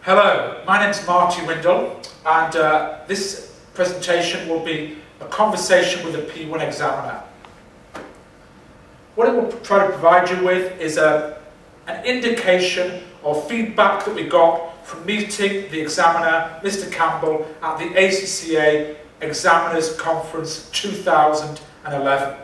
Hello, my name is Marty Windle, and this presentation will be a conversation with the P1 examiner. What it will try to provide you with is an indication or feedback that we got from meeting the examiner, Mr. Campbell, at the ACCA Examiners Conference 2011.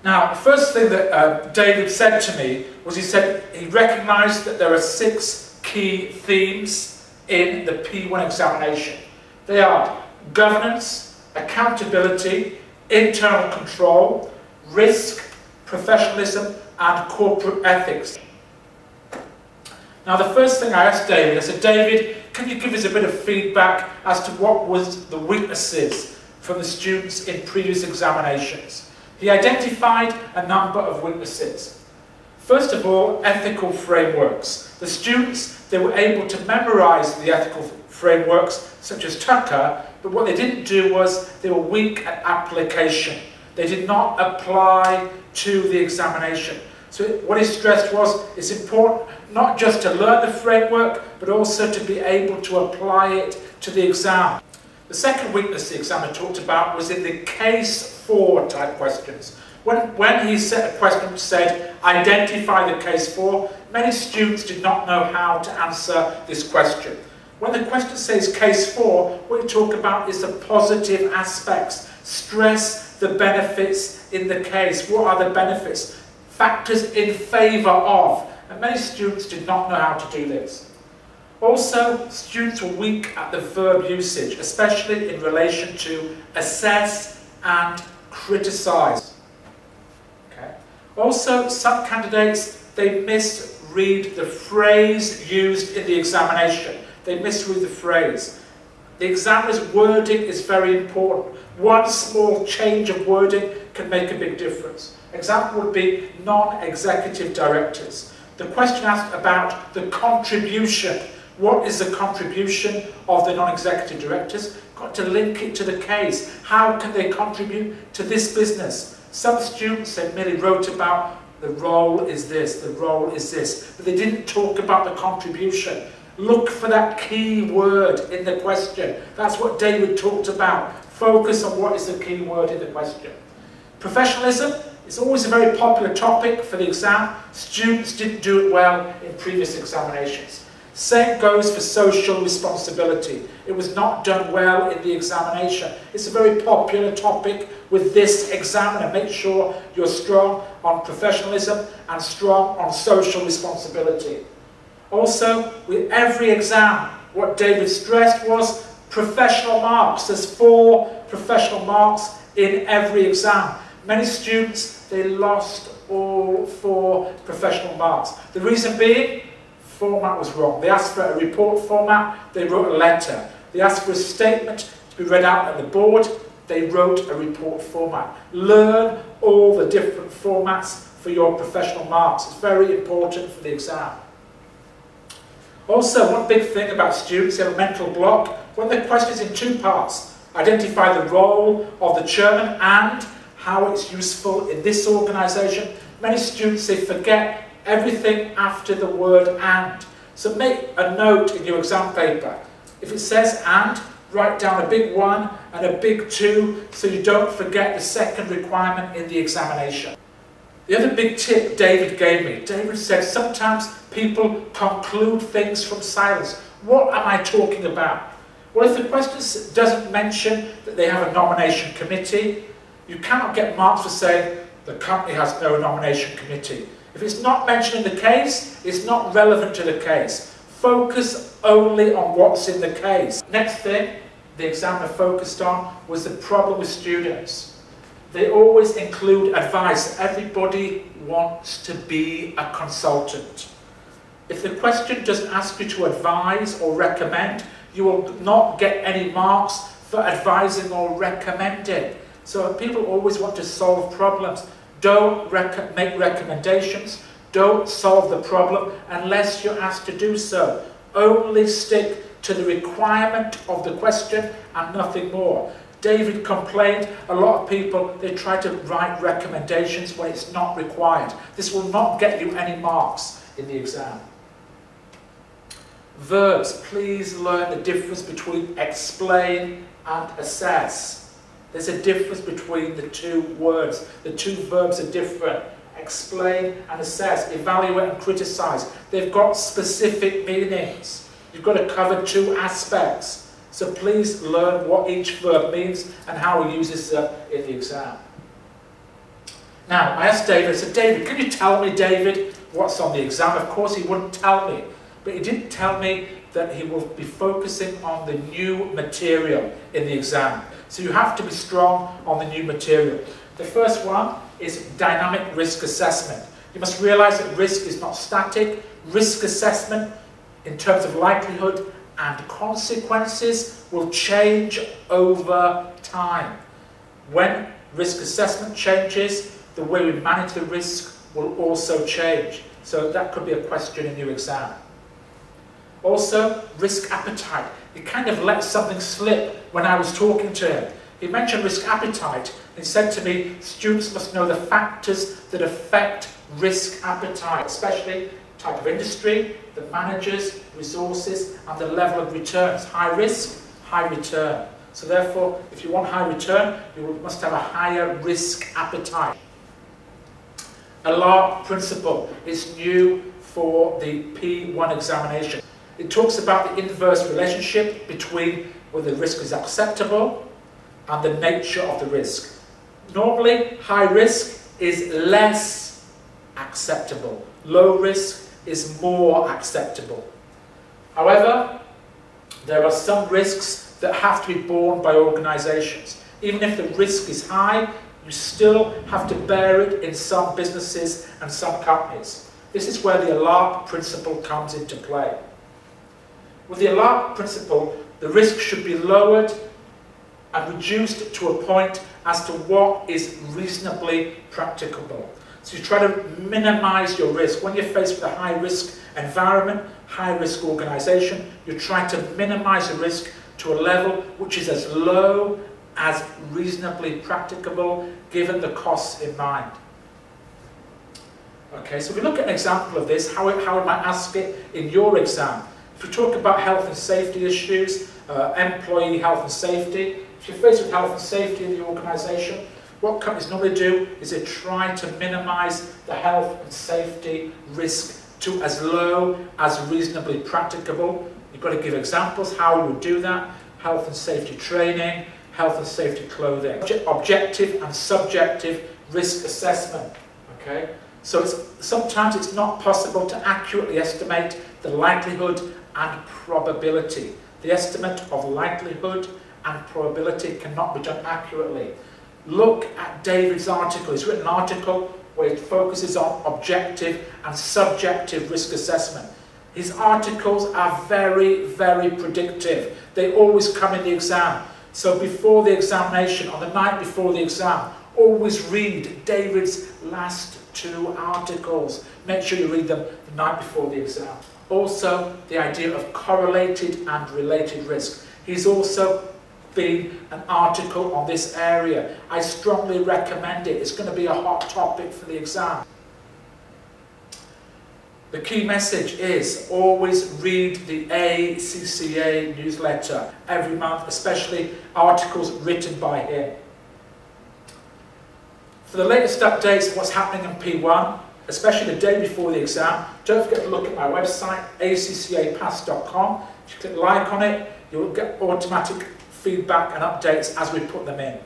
Now, the first thing that David said to me was he recognised that there are 6 key themes in the P1 examination. They are governance, accountability, internal control, risk, professionalism, and corporate ethics. Now, the first thing I asked David, I said, David, can you give us a bit of feedback as to what was the weaknesses from the students in previous examinations? He identified a number of weaknesses. First of all, ethical frameworks. The students, they were able to memorise the ethical frameworks, such as Tucker, but what they didn't do was they were weak at application. They did not apply to the examination. So what he stressed was it's important not just to learn the framework, but also to be able to apply it to the exam. The second weakness the examiner talked about was in the case 4 type questions. When he set a question which said, identify the case 4, many students did not know how to answer this question. When the question says case 4, what you talk about is the positive aspects. Stress the benefits in the case. What are the benefits? Factors in favour of. And many students did not know how to do this. Also, students were weak at the verb usage, especially in relation to assess and criticise. Also, some candidates, they misread the phrase used in the examination. They misread the phrase. The examiner's wording is very important. One small change of wording can make a big difference. Example would be non-executive directors. The question asked about the contribution. What is the contribution of the non-executive directors? Got to link it to the case. How can they contribute to this business? Some students, they merely wrote about the role is this, the role is this, but they didn't talk about the contribution. Look for that key word in the question. That's what David talked about. Focus on what is the key word in the question. Professionalism is always a very popular topic for the exam. Students didn't do it well in previous examinations. Same goes for social responsibility. It was not done well in the examination. It's a very popular topic with this examiner. Make sure you're strong on professionalism and strong on social responsibility. Also, with every exam, what David stressed was professional marks. There's 4 professional marks in every exam. Many students, they lost all 4 professional marks. The reason being, format was wrong. They asked for a report format, they wrote a letter. They asked for a statement to be read out at the board, they wrote a report format. Learn all the different formats for your professional marks. It's very important for the exam. Also, one big thing about students, they have a mental block. When the question is in 2 parts, identify the role of the chairman and how it's useful in this organisation. Many students, they forget everything after the word and. So make a note in your exam paper. If it says and, write down a big 1 and a big 2 so you don't forget the second requirement in the examination. The other big tip David gave me, David said sometimes people conclude things from silence. What am I talking about? Well, if the question doesn't mention that they have a nomination committee, you cannot get marks for saying the company has no nomination committee. If it's not mentioned in the case, it's not relevant to the case. Focus only on what's in the case. Next thing the examiner focused on was the problem with students. They always include advice. Everybody wants to be a consultant. If the question doesn't ask you to advise or recommend, you will not get any marks for advising or recommending. So people always want to solve problems. Don't make recommendations, don't solve the problem unless you're asked to do so. Only stick to the requirement of the question and nothing more. David complained, a lot of people, they try to write recommendations when it's not required. This will not get you any marks in the exam. Verbs, please learn the difference between explain and assess. There's a difference between the two words. The two verbs are different. Explain and assess, evaluate and criticize. They've got specific meanings. You've got to cover two aspects. So please learn what each verb means and how we use this in the exam. Now, I asked David, I said, David, can you tell me, David, what's on the exam? Of course, he wouldn't tell me. But he didn't tell me that he will be focusing on the new material in the exam. So you have to be strong on the new material. The first one is dynamic risk assessment. You must realise that risk is not static. Risk assessment, in terms of likelihood and consequences, will change over time. When risk assessment changes, the way we manage the risk will also change. So that could be a question in your exam. Also, risk appetite. He kind of let something slip when I was talking to him. He mentioned risk appetite. He said to me, students must know the factors that affect risk appetite, especially type of industry, the managers, resources, and the level of returns. High risk, high return. So therefore, if you want high return, you must have a higher risk appetite. A LARP principle is new for the P1 examination. It talks about the inverse relationship between whether the risk is acceptable and the nature of the risk. Normally, high risk is less acceptable. Low risk is more acceptable. However, there are some risks that have to be borne by organisations. Even if the risk is high, you still have to bear it in some businesses and some companies. This is where the ALARP principle comes into play. With the ALARP principle, the risk should be lowered and reduced to a point as to what is reasonably practicable. So you try to minimise your risk. When you're faced with a high-risk environment, high-risk organisation, you try to minimise the risk to a level which is as low as reasonably practicable, given the costs in mind. Okay, so if we look at an example of this, how we might ask it in your exam. If we talk about health and safety issues, employee health and safety, if you're faced with health and safety in the organisation, what companies normally do is they try to minimise the health and safety risk to as low as reasonably practicable. You've got to give examples how you would do that. Health and safety training, health and safety clothing. Objective and subjective risk assessment. Okay? So sometimes it's not possible to accurately estimate the likelihood and probability. The estimate of likelihood and probability cannot be done accurately. Look at David's article. He's written an article where he focuses on objective and subjective risk assessment. His articles are very, very predictive. They always come in the exam. So before the examination, on the night before the exam, always read David's last two articles. Make sure you read them the night before the exam. Also, the idea of correlated and related risk. He's also been an article on this area. I strongly recommend it. It's going to be a hot topic for the exam. The key message is always read the ACCA newsletter every month, especially articles written by him. For the latest updates of what's happening in P1, especially the day before the exam, don't forget to look at my website, accapass.com. If you click like on it, you'll get automatic feedback and updates as we put them in.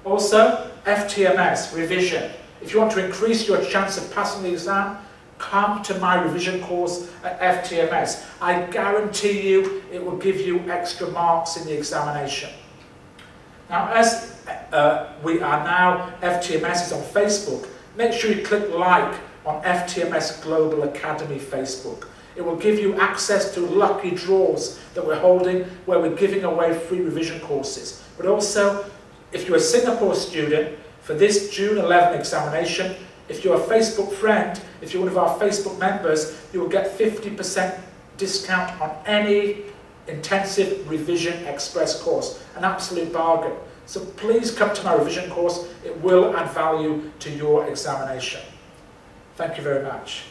Also, FTMS, revision. If you want to increase your chance of passing the exam, come to my revision course at FTMS. I guarantee you it will give you extra marks in the examination. Now, as we are now, FTMS is on Facebook, make sure you click like on FTMS Global Academy Facebook. It will give you access to lucky draws that we're holding where we're giving away free revision courses. But also, if you're a Singapore student, for this June 11 examination, if you're a Facebook friend, if you're one of our Facebook members, you will get 50% discount on any intensive revision express course. An absolute bargain. So please come to my revision course. It will add value to your examination. Thank you very much.